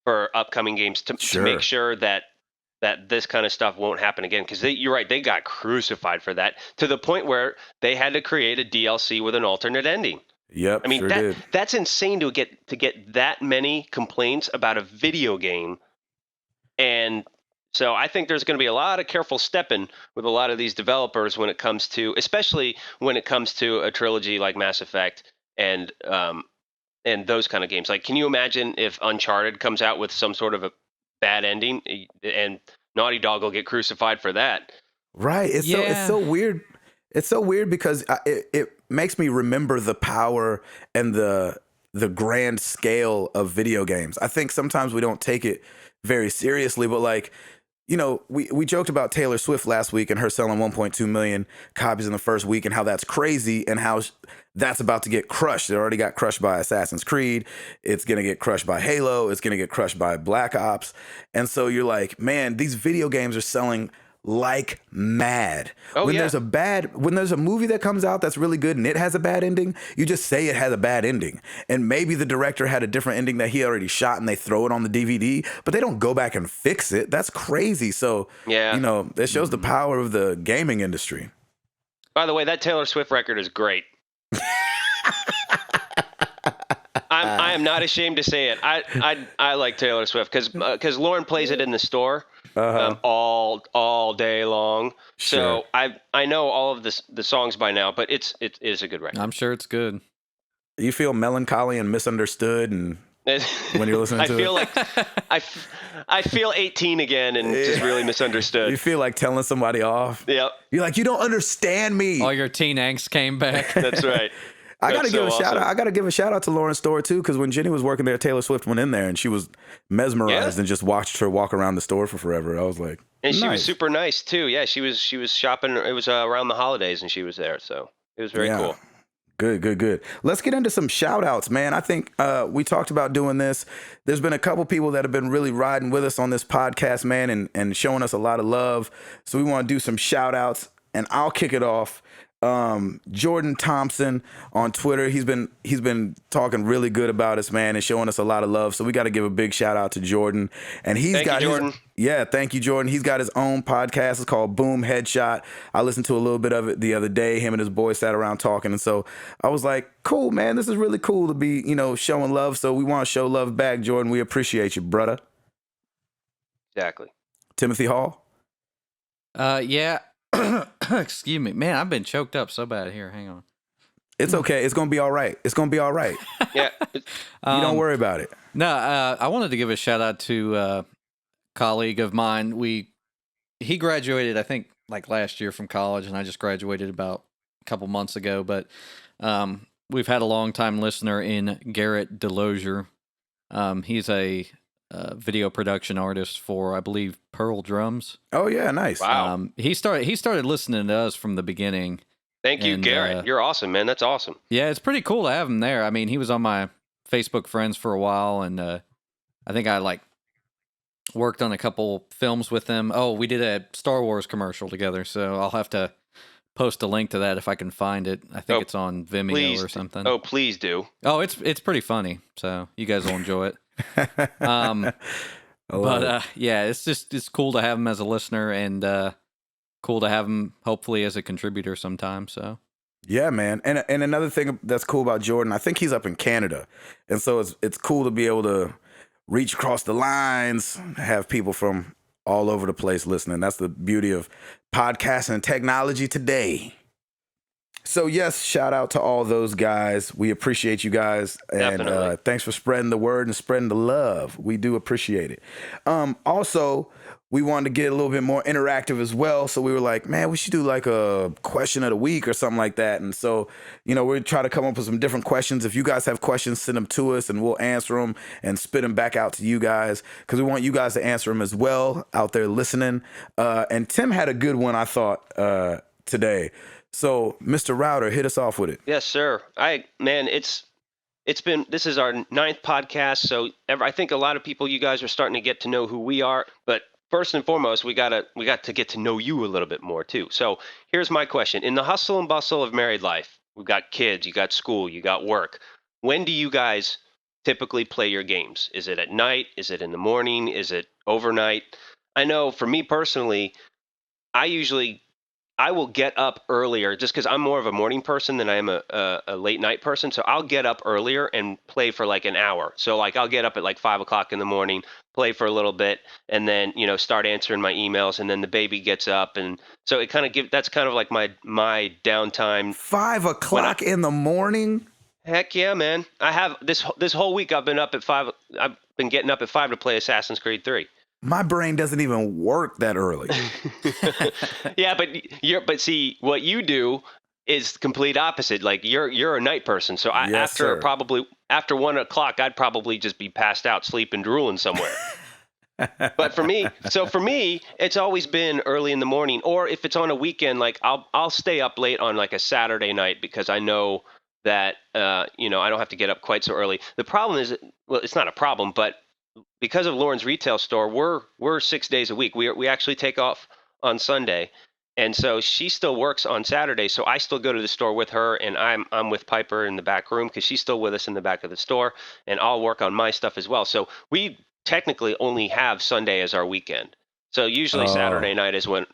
for upcoming games to Sure. make sure that this kind of stuff won't happen again. Because you're right, they got crucified for that to the point where they had to create a DLC with an alternate ending. Yep. I mean, sure did. that's insane to get that many complaints about a video game. And so I think there's going to be a lot of careful stepping with a lot of these developers when it comes to, especially when it comes to a trilogy like Mass Effect and those kind of games. Like, can you imagine if Uncharted comes out with some sort of a bad ending and Naughty Dog will get crucified for that? Right. It's so weird. It's so weird because it makes me remember the power and the grand scale of video games. I think sometimes we don't take it very seriously, but like, you know, we joked about Taylor Swift last week and her selling 1.2 million copies in the first week and how that's crazy and how that's about to get crushed. It already got crushed by Assassin's Creed. It's going to get crushed by Halo. It's going to get crushed by Black Ops. And so you're like, man, these video games are selling like mad. Oh, when yeah. when there's a movie that comes out that's really good and it has a bad ending, you just say it has a bad ending. And maybe the director had a different ending that he already shot and they throw it on the DVD, but they don't go back and fix it. That's crazy. So, Yeah. you know, that shows the power of the gaming industry. By the way, that Taylor Swift record is great. I am not ashamed to say it. I like Taylor Swift because Lauren plays it in the store all day long. Sure. So I know all of the songs by now, but it is a good record. I'm sure it's good. You feel melancholy and misunderstood and when you're listening I to feel it? like I feel 18 again and just really misunderstood. You feel like telling somebody off. Yep, You're like, you don't understand me. All your teen angst came back. that's right. I gotta That's give so a shout awesome. out. I gotta give a shout out to Lauren's store too, because when Jenny was working there, Taylor Swift went in there and she was mesmerized Yeah. and just watched her walk around the store for forever. I was like, And she was nice. super nice too. Yeah, she was shopping. It was around the holidays, and she was there, so it was very cool. Good. Let's get into some shout outs, man. I think we talked about doing this. There's been a couple people that have been really riding with us on this podcast, man, and showing us a lot of love. So we want to do some shout outs, and I'll kick it off. Jordan Thompson on Twitter. He's been talking really good about us, man, and showing us a lot of love. So we got to give a big shout out to Jordan. And Thank you, Jordan. Thank you, Jordan. He's got his own podcast. It's called Boom Headshot. I listened to a little bit of it the other day. Him and his boys sat around talking, and so I was like, cool, man. This is really cool to be, showing love. So we want to show love back, Jordan. We appreciate you, brother. Exactly. Timothy Hall. Yeah. Excuse me, man. I've been choked up so bad. Here, hang on. It's okay. It's gonna be all right. It's gonna be all right. Yeah. You don't worry about it. No, I wanted to give a shout out to a colleague of mine. He graduated, I think, like last year from college, and I just graduated about a couple months ago. But we've had a longtime listener in Garrett Delosier. He's a video production artist for, I believe, Pearl Drums. Oh yeah, nice. Wow. He started listening to us from the beginning. Thank you, and, Garrett. You're awesome, man. That's awesome. Yeah, it's pretty cool to have him there. I mean, he was on my Facebook friends for a while, and I think I worked on a couple films with him. Oh, we did a Star Wars commercial together, so I'll have to post a link to that if I can find it. I think it's on Vimeo or something. Oh, please do. Oh, it's pretty funny, so you guys will enjoy it. Yeah, it's cool to have him as a listener and cool to have him hopefully as a contributor sometime. So yeah, man. And another thing that's cool about Jordan, I think he's up in Canada, and so it's cool to be able to reach across the lines, have people from all over the place listening. That's the beauty of podcasting and technology today. So yes, shout out to all those guys. We appreciate you guys, and Definitely. thanks for spreading the word and spreading the love. We do appreciate it. Also, we wanted to get a little bit more interactive as well, so we were like, man, we should do like a question of the week or something like that. And so, we try to come up with some different questions. If you guys have questions, send them to us, and we'll answer them and spit them back out to you guys because we want you guys to answer them as well out there listening. And Tim had a good one, I thought, today. So, Mr. Router, hit us off with it. Yes, sir. This is our 9th podcast, so I think a lot of people, you guys are starting to get to know who we are, but first and foremost, we got to get to know you a little bit more too. So here's my question. In the hustle and bustle of married life, we've got kids, you got school, you got work. When do you guys typically play your games? Is it at night? Is it in the morning? Is it overnight? I know for me personally, I will get up earlier just because I'm more of a morning person than I am a late night person. So I'll get up earlier and play for like an hour. So like I'll get up at like 5 o'clock in the morning, play for a little bit, and then start answering my emails. And then the baby gets up, and so that's kind of like my downtime. 5 o'clock in the morning. Heck yeah, man! I have this whole week. I've been up at 5. I've been getting up at 5 to play Assassin's Creed 3. My brain doesn't even work that early. Yeah, but see, what you do is complete opposite. Like you're a night person. So Yes, sir. after 1 o'clock, I'd probably just be passed out, sleeping, drooling somewhere. But for me, it's always been early in the morning, or if it's on a weekend, like I'll stay up late on like a Saturday night because I know that I don't have to get up quite so early. The problem is, well, it's not a problem, but because of Lauren's retail store, we're 6 days a week. We actually take off on Sunday, and so she still works on Saturday. So I still go to the store with her, and I'm with Piper in the back room because she's still with us in the back of the store, and I'll work on my stuff as well. So we technically only have Sunday as our weekend. So usually Saturday night is when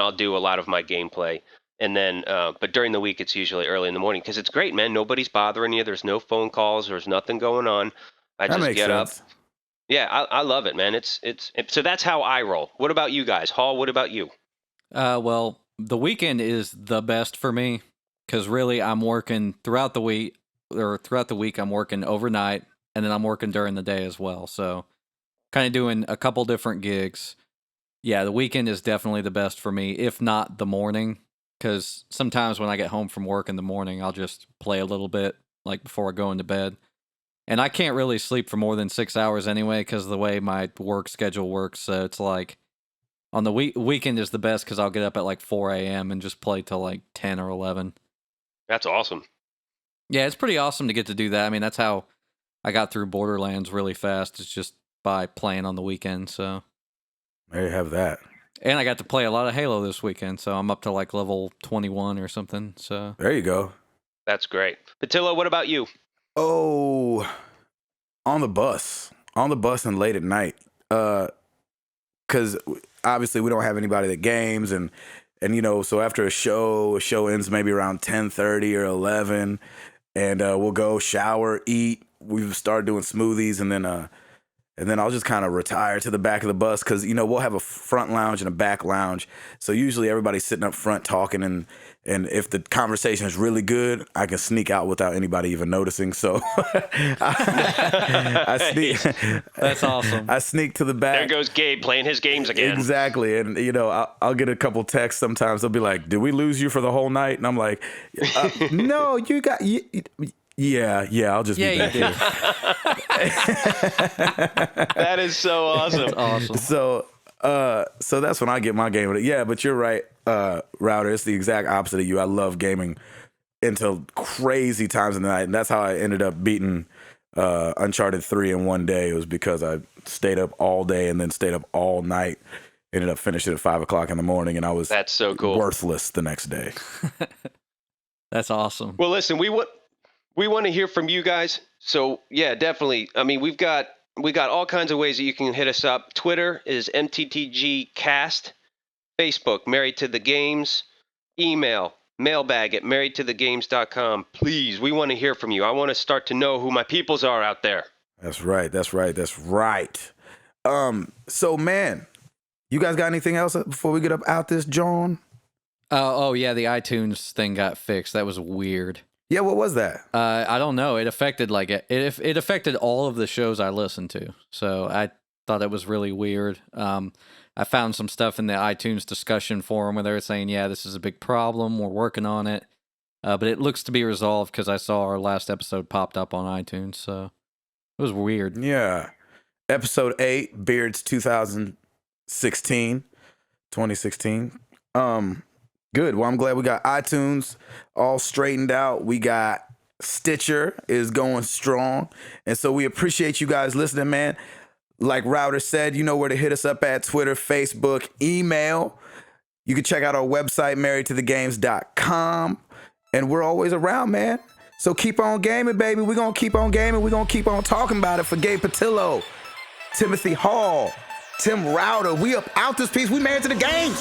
I'll do a lot of my gameplay. And then, but during the week, it's usually early in the morning because it's great, man. Nobody's bothering you. There's no phone calls. There's nothing going on. I That just makes get sense. up. Yeah, I love it, man. So that's how I roll. What about you guys? Hall, what about you? Well, the weekend is the best for me because really I'm working throughout the week, I'm working overnight, and then I'm working during the day as well. So kind of doing a couple different gigs. Yeah, the weekend is definitely the best for me, if not the morning, because sometimes when I get home from work in the morning, I'll just play a little bit like before I go into bed. And I can't really sleep for more than 6 hours anyway because of the way my work schedule works. So it's like on the weekend is the best because I'll get up at like 4 a.m. and just play till like 10 or 11. That's awesome. Yeah, it's pretty awesome to get to do that. I mean, that's how I got through Borderlands really fast. It's just by playing on the weekend. So There you have that. and I got to play a lot of Halo this weekend. So I'm up to like level 21 or something. So There you go. That's great. Patillo, what about you? Oh, on the bus and late at night. Because obviously we don't have anybody that games, and so after a show ends maybe around 10:30 or 11, and we'll go shower, eat. We've started doing smoothies, and then I'll just kind of retire to the back of the bus because we'll have a front lounge and a back lounge. So usually everybody's sitting up front talking, and if the conversation is really good, I can sneak out without anybody even noticing. So I sneak. that's awesome. I sneak to the back. There goes Gabe playing his games again. Exactly. And, I'll get a couple texts sometimes. They'll be like, did we lose you for the whole night? And I'm like, no, you got... Yeah, I'll just be back here. That is so awesome. That's awesome. So that's when I get my game. Yeah, but you're right, Router. It's the exact opposite of you. I love gaming until crazy times in the night, and that's how I ended up beating Uncharted 3 in one day. It was because I stayed up all day and then stayed up all night. Ended up finishing at 5 o'clock in the morning, and I was That's so cool. worthless the next day. That's awesome. Well, listen, we want to hear from you guys. So yeah, definitely. I mean, we got all kinds of ways that you can hit us up. Twitter is MTTGcast. Facebook, Married to the Games. Email, mailbag at marriedtothegames.com. Please, we want to hear from you. I want to start to know who my peoples are out there. That's right. So, man, you guys got anything else before we get up out this, John? Oh yeah, the iTunes thing got fixed. That was weird. Yeah, what was that? I don't know. It affected it affected all of the shows I listened to. So I thought it was really weird. I found some stuff in the iTunes discussion forum where they were saying, "Yeah, this is a big problem. We're working on it." But it looks to be resolved because I saw our last episode popped up on iTunes. So it was weird. Yeah. Episode 8, Beards 2016. Good. Well, I'm glad we got iTunes all straightened out. We got Stitcher is going strong. And so we appreciate you guys listening, man. Like Router said, you know where to hit us up at: Twitter, Facebook, email. You can check out our website, marriedtothegames.com. And we're always around, man. So keep on gaming, baby. We're going to keep on gaming. We're going to keep on talking about it. For Gabe Patillo, Timothy Hall, Tim Router, we up out this piece. We married to the games.